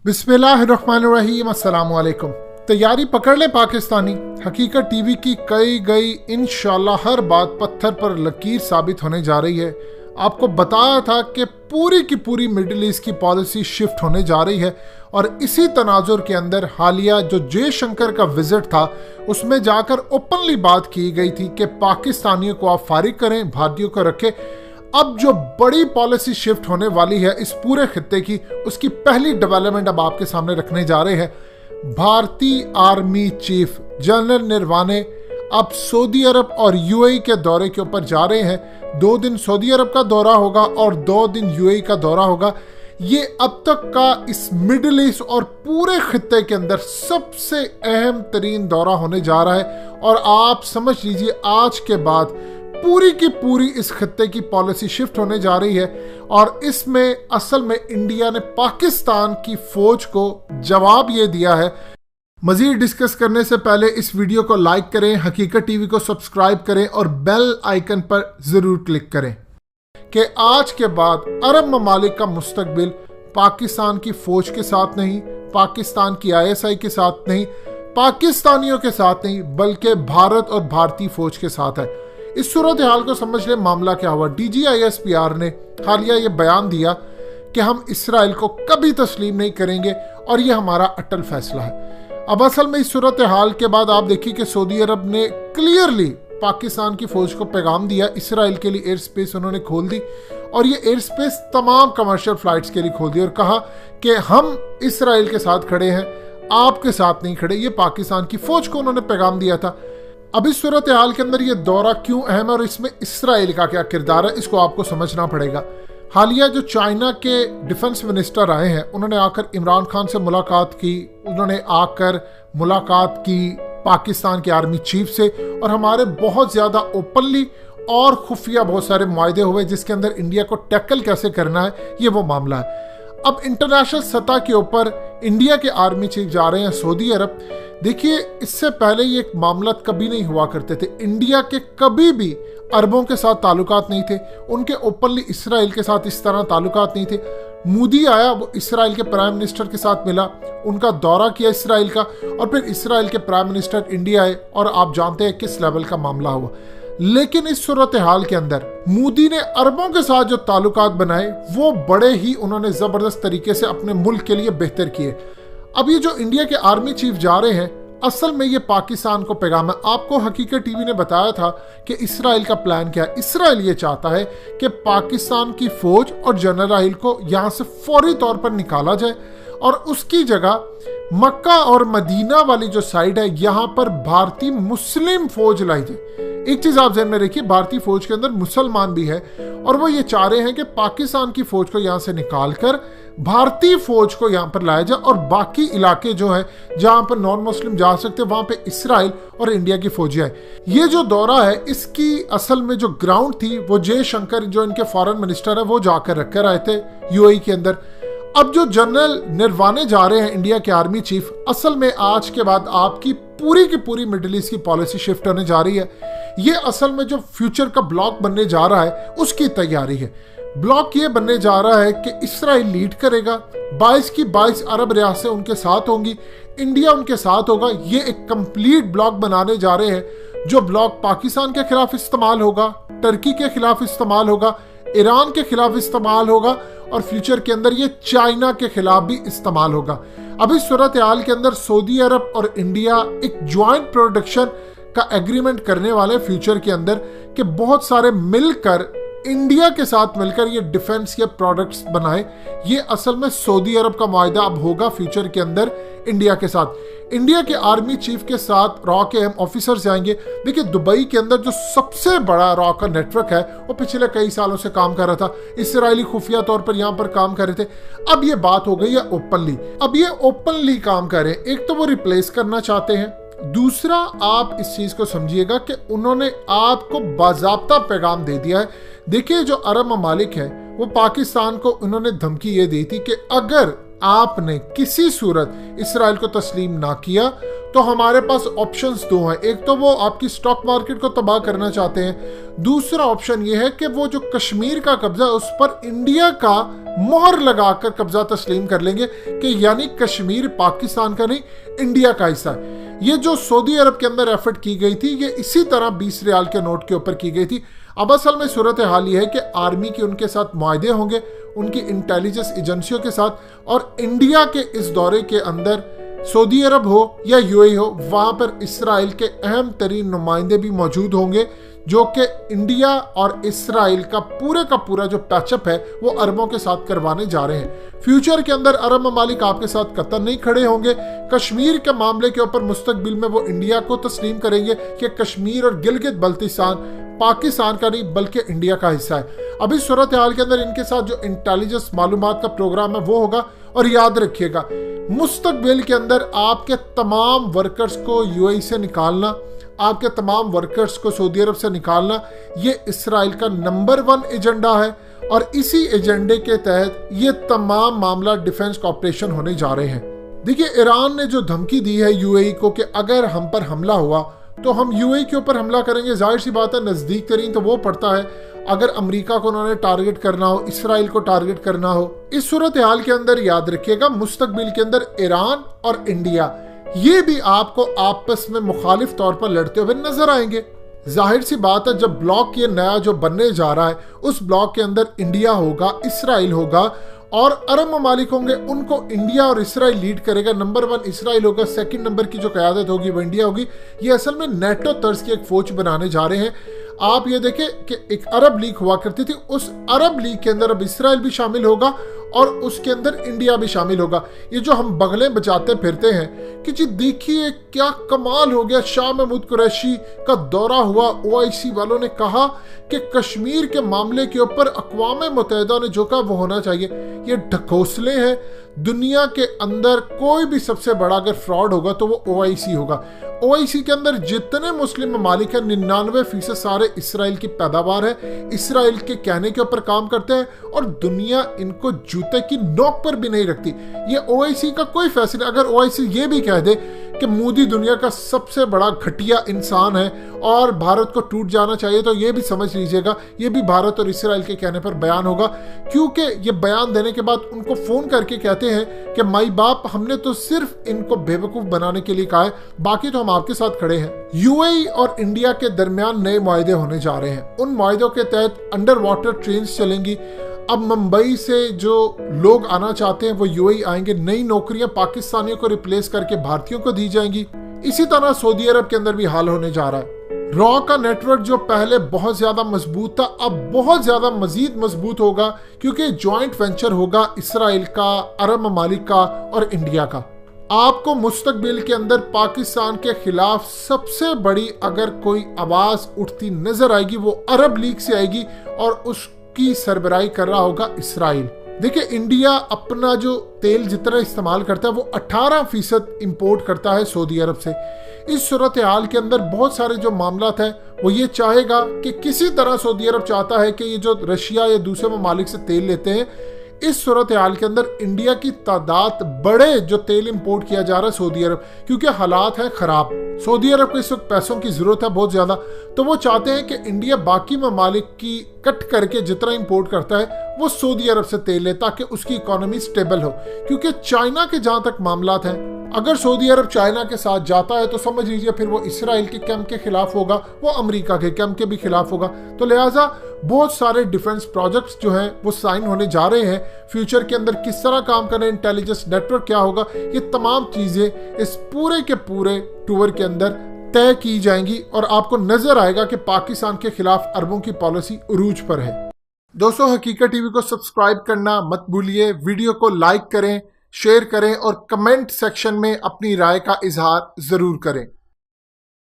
बिस्मिल्लाहिर्रहमानिर्रहीम, अस्सलाम वालेकुम। तैयारी पकड़ ले पाकिस्तानी। हकीकत टीवी की कई गई इंशाल्लाह हर बात पत्थर पर लकीर साबित होने जा रही है। आपको बताया था कि पूरी की पूरी मिडिल ईस्ट की पॉलिसी शिफ्ट होने जा रही है और इसी तनाजुर के अंदर हालिया जो जयशंकर का विजिट था उसमें जाकर ओपनली बात की गई थी कि पाकिस्तानियों को आप फारिग करें, भारतीयों को रखें। अब जो बड़ी पॉलिसी शिफ्ट होने वाली है इस पूरे खित्ते की, उसकी पहली डेवलपमेंट अब आपके सामने रखने जा रहे हैं। भारतीय आर्मी चीफ जनरल नरवाने अब सऊदी अरब और यूएई के दौरे के ऊपर जा रहे हैं। 2 दिन सऊदी अरब का दौरा होगा और 2 दिन यूएई का दौरा होगा। ये अब तक का इस मिडिल ईस्ट और पूरे खित्ते के अंदर सबसे अहम तरीन दौरा होने जा रहा है और आप समझ लीजिए आज के बाद पूरी की पूरी इस खित्ते की पॉलिसी शिफ्ट होने जा रही है और इसमें असल में इंडिया ने पाकिस्तान की फौज को जवाब ये दिया है। मजीद डिस्कस करने से पहले इस वीडियो को लाइक करें, हकीकत टीवी को सब्सक्राइब करें और बेल आइकन पर जरूर क्लिक करें कि आज के बाद अरब ममालिक का मुस्तकबिल पाकिस्तान की फौज के साथ नहीं, पाकिस्तान की आईएसआई के साथ नहीं, पाकिस्तानियों के साथ नहीं, बल्कि भारत और भारतीय फौज के साथ है। इस सूरत हाल को समझ ले मामला क्या हुआ। DGISPR ने हालिया ये बयान दिया कि हम इसराइल को कभी तस्लीम नहीं करेंगे और ये हमारा अटल फैसला है। अब असल में इस सूरत हाल के बाद आप देखिए कि सऊदी अरब ने क्लियरली पाकिस्तान की फौज को पैगाम दिया। इसराइल के लिए एयर स्पेस उन्होंने खोल दी और ये एयर स्पेस तमाम कमर्शियल फ्लाइट्स के लिए खोल दी और कहा कि हम इसराइल के साथ खड़े हैं, आपके साथ नहीं खड़े। ये पाकिस्तान की फौज को उन्होंने पैगाम दिया था। अब इस सूरत हाल के अंदर ये दौरा क्यों अहम है और इसमें इसराइल का क्या किरदार है, इसको आपको समझना पड़ेगा। हालिया जो चाइना के डिफेंस मिनिस्टर आए हैं उन्होंने आकर इमरान खान से मुलाकात की, उन्होंने आकर मुलाकात की पाकिस्तान के आर्मी चीफ से और हमारे बहुत ज़्यादा ओपनली और खुफिया बहुत सारे मुआहदे हुए जिसके अंदर इंडिया को टैकल कैसे करना है ये वो मामला है। अब इंटरनेशनल सतह के ऊपर इंडिया के आर्मी चीफ जा रहे हैं सऊदी अरब। देखिए इससे पहले ये एक मामला कभी नहीं हुआ करते थे। इंडिया के कभी भी अरबों के साथ ताल्लुकात नहीं थे, उनके ओपनली इसराइल के साथ इस तरह ताल्लुकात नहीं थे। मोदी आया, वो इसराइल के प्राइम मिनिस्टर के साथ मिला, उनका दौरा किया इसराइल का और फिर इसराइल के प्राइम मिनिस्टर इंडिया आए और आप जानते हैं किस लेवल का मामला हुआ। लेकिन इस सूरत हाल के अंदर मोदी ने अरबों के साथ जो ताल्लुकात बनाए वो बड़े ही उन्होंने जबरदस्त तरीके से अपने मुल्क के लिए बेहतर किए। अब ये जो इंडिया के आर्मी चीफ जा रहे हैं असल में ये पाकिस्तान को पैगाम है। आपको हकीकत टीवी ने बताया था कि इसराइल का प्लान क्या है। इसराइल ये चाहता है कि पाकिस्तान की फौज और जनरल को यहाँ से फौरी तौर पर निकाला जाए और उसकी जगह मक्का और मदीना वाली जो साइड है यहाँ पर भारतीय मुस्लिम फौज लाई जाए। एक चीज आप ध्यान में रखिए, भारतीय फौज के अंदर मुसलमान भी है और वो ये चाह रहे हैं कि पाकिस्तान की फौज को यहाँ से निकालकर भारतीय फौज को यहाँ पर लाया जाए और बाकी इलाके जो है जहाँ पर नॉन मुस्लिम जा सकते वहां पे इसराइल और इंडिया की फौजी आए। ये जो दौरा है इसकी असल में जो ग्राउंड थी वो जयशंकर जो इनके फॉरेन मिनिस्टर है वो जाकर रखकर आए थे यूएई के अंदर। अब जो जनरल नरवाने जा रहे हैं इंडिया के आर्मी चीफ, असल में आज के बाद आपकी पूरी की पूरी मिडिल ईस्ट की पॉलिसी शिफ्ट होने जा रही है। ये असल में जो फ्यूचर का ब्लॉक बनने जा रहा है उसकी तैयारी है। ब्लॉक ये बनने जा रहा है कि इसराइल लीड करेगा, 22 की 22 अरब रियासतें उनके साथ होंगी, इंडिया उनके साथ होगा। ये एक कंप्लीट ब्लॉक बनाने जा रहे हैं जो ब्लॉक पाकिस्तान के खिलाफ इस्तेमाल होगा, टर्की के खिलाफ इस्तेमाल होगा, ईरान के खिलाफ इस्तेमाल होगा और फ्यूचर के अंदर ये चाइना के खिलाफ भी इस्तेमाल होगा। अब इस सूरत हाल के अंदर सऊदी अरब और इंडिया एक ज्वाइंट प्रोडक्शन का एग्रीमेंट करने वाले फ्यूचर के अंदर कि बहुत सारे मिलकर इंडिया के साथ मिलकर ये डिफेंस के प्रोडक्ट्स बनाए। ये असल में सऊदी अरब का मुआहदा अब होगा फ्यूचर के अंदर इंडिया के साथ। इंडिया के आर्मी चीफ के साथ रॉ के अहम ऑफिसर्स जाएंगे। देखिए दुबई के अंदर जो सबसे बड़ा रॉ का नेटवर्क है वो पिछले कई सालों से काम कर रहा था, इसराइली खुफिया तौर पर यहाँ पर काम कर रहे थे। अब ये बात हो गई है ओपनली, अब ये ओपनली काम कर रहे हैं। एक तो वो रिप्लेस करना चाहते हैं, दूसरा आप इस चीज को समझिएगा कि उन्होंने आपको बाज़ाब्ता पैगाम दे दिया है। देखिए जो अरब ममालिक है वो पाकिस्तान को उन्होंने धमकी ये दी थी कि अगर आपने किसी सूरत इसराइल को तस्लीम ना किया तो हमारे पास ऑप्शंस दो हैं। एक तो वो आपकी स्टॉक मार्केट को तबाह करना चाहते हैं, दूसरा ऑप्शन ये है कि वो जो कश्मीर का कब्जा उस पर इंडिया का मोहर लगाकर कब्जा तस्लीम कर लेंगे कि यानी कश्मीर पाकिस्तान का नहीं इंडिया का हिस्सा है। ये जो सऊदी अरब के अंदर एफर्ट की गई थी ये इसी तरह 20 रियाल के नोट के ऊपर की गई थी। अब असल में सूरत हाल ये है कि आर्मी के उनके साथ मुआहदे होंगे उनकी इंटेलिजेंस एजेंसियों के साथ, और इंडिया के इस दौरे के अंदर सऊदी अरब हो या यूएई हो वहां पर इसराइल के अहम तरीन नुमाइंदे भी मौजूद होंगे जो कि इंडिया और इसराइल का पूरा जो पैचअप है वो अरबों के साथ करवाने जा रहे हैं। फ्यूचर के अंदर अरब ममालिक आपके साथ कतई नहीं खड़े होंगे। कश्मीर के मामले के ऊपर मुस्तकबिल में वो इंडिया को तस्लीम करेंगे कि कश्मीर और गिलगित बल्तिस्तान पाकिस्तान का नहीं बल्कि इंडिया का हिस्सा है। अभी सूरत हाल के अंदर इनके साथ जो इंटेलिजेंस मालूमात का प्रोग्राम है वो होगा। और याद रखिएगा मुस्तकबिल के अंदर आपके तमाम वर्कर्स को यूएई से निकालना, आपके तमाम वर्कर्स को सऊदी अरब से निकालना, ये इसराइल का नंबर 1 एजेंडा है। और इसी एजेंडे के तहत ये तमाम मामला डिफेंस कॉर्पोरेशन होने जा रहे हैं। देखिए ईरान ने जो धमकी दी है यूएई को कि अगर हम पर हमला हुआ तो हम यूएई के ऊपर हमला करेंगे, जाहिर सी बात है नजदीक तरीन तो वो पड़ता है अगर अमेरिका को उन्होंने टारगेट करना हो, इसराइल को टारगेट करना हो। इस सूरत हाल के अंदर याद रखिएगा मुस्तकबिल के अंदर ईरान और इंडिया ये भी आपको आपस में मुखालिफ तौर पर लड़ते हुए नजर आएंगे। जाहिर सी बात है जब ब्लॉक ये नया जो बनने जा रहा है उस ब्लॉक के अंदर इंडिया होगा, इसराइल होगा और अरब ममालिक होंगे, उनको इंडिया और इसराइल लीड करेगा। नंबर 1 इसराइल होगा, सेकंड नंबर की जो क़यादत होगी वो इंडिया होगी। ये असल में नेटो तर्ज की एक फौज बनाने जा रहे हैं। आप ये देखें कि एक अरब लीग हुआ करती थी, उस अरब लीग के अंदर अब इसराइल भी शामिल होगा और उसके अंदर इंडिया भी शामिल होगा। ये जो हम बगलें बजाते फिरते हैं कि जी देखिए क्या कमाल हो गया, शाह महमूद कुरैशी का दौरा हुआ, ओआईसी वालों ने कहा कि कश्मीर के मामले के ऊपर अक़वाम मुत्तहिदा ने जो कहा वो होना चाहिए। ये ढकोसले हैं। दुनिया के अंदर कोई भी सबसे बड़ा अगर फ्रॉड होगा तो वो ओआईसी होगा। ओआईसी के अंदर जितने मुस्लिम ममालिक हैं 99% सारे इसराइल की पैदावार है, इसराइल के कहने के ऊपर काम करते हैं और दुनिया इनको जूते की नोक पर भी नहीं रखती। ये ओआईसी का कोई फैसला, अगर ओआईसी ये भी कह दे कि मोदी दुनिया का सबसे बड़ा घटिया इंसान है और भारत को टूट जाना चाहिए तो ये भी समझ लीजिएगा ये भी भारत और इसराइल के कहने पर बयान होगा, क्योंकि ये बयान देने के बाद उनको फोन करके कहते हैं कि माई बाप हमने तो सिर्फ इनको बेवकूफ बनाने के लिए कहा है, बाकी तो हम आपके साथ खड़े हैं। यूएई और इंडिया के दरमियान नए मुआहदे होने जा रहे हैं। उन मुआहदों के तहत अंडर वाटर ट्रेन चलेंगी। अब मुंबई से जो लोग आना चाहते हैं वो यूएई आएंगे। नई नौकरियां पाकिस्तानियों को रिप्लेस करके भारतीयों को दी जाएंगी। इसी तरह सऊदी अरब के अंदर भी हाल होने जा रहा है। रॉ का नेटवर्क जो पहले बहुत ज्यादा मजबूत था अब बहुत ज्यादा मजीद मजबूत होगा, क्योंकि ज्वाइंट वेंचर होगा इसराइल का, अरब ममालिक का और इंडिया का। आपको मुस्तकबिल के अंदर पाकिस्तान के खिलाफ सबसे बड़ी अगर कोई आवाज उठती नजर आएगी वो अरब लीग से आएगी और उसकी सरबराही कर रहा होगा इसराइल। देखिए इंडिया अपना जो तेल जितना इस्तेमाल करता है वो 18% इंपोर्ट करता है सऊदी अरब से। इस सूरत हाल के अंदर बहुत सारे जो मामलात हैं वो ये चाहेगा कि किसी तरह सऊदी अरब चाहता है कि ये जो रशिया या दूसरे ममालिक से तेल लेते हैं, इस सूरत हाल के अंदर इंडिया की तादाद बढ़े जो तेल इंपोर्ट किया जा रहा है सऊदी अरब, क्योंकि हालात हैं खराब। सऊदी अरब को इस वक्त पैसों की जरूरत है बहुत ज्यादा, तो वो चाहते हैं कि इंडिया बाकी ममालिक की कट करके जितना इंपोर्ट करता है वो सऊदी अरब से तेल ले ताकि उसकी इकोनॉमी स्टेबल हो। क्योंकि चाइना के जहां तक मामलात हैं, अगर सऊदी अरब चाइना के साथ जाता है तो समझ लीजिए फिर वो इसराइल के कैंप के खिलाफ होगा, वो अमेरिका के कैंप के भी खिलाफ होगा। तो लिहाजा बहुत सारे डिफेंस प्रोजेक्ट्स जो हैं वो साइन होने जा रहे हैं। फ्यूचर के अंदर किस तरह काम करें, इंटेलिजेंस नेटवर्क क्या होगा, ये तमाम चीजें इस पूरे के पूरे टूर के अंदर तय की जाएंगी और आपको नजर आएगा कि पाकिस्तान के खिलाफ अरबों की पॉलिसी उरूज पर है। दोस्तों हकीकत टीवी को सब्सक्राइब करना मत भूलिए, वीडियो को लाइक करें, शेयर करें और कमेंट सेक्शन में अपनी राय का इजहार जरूर करें।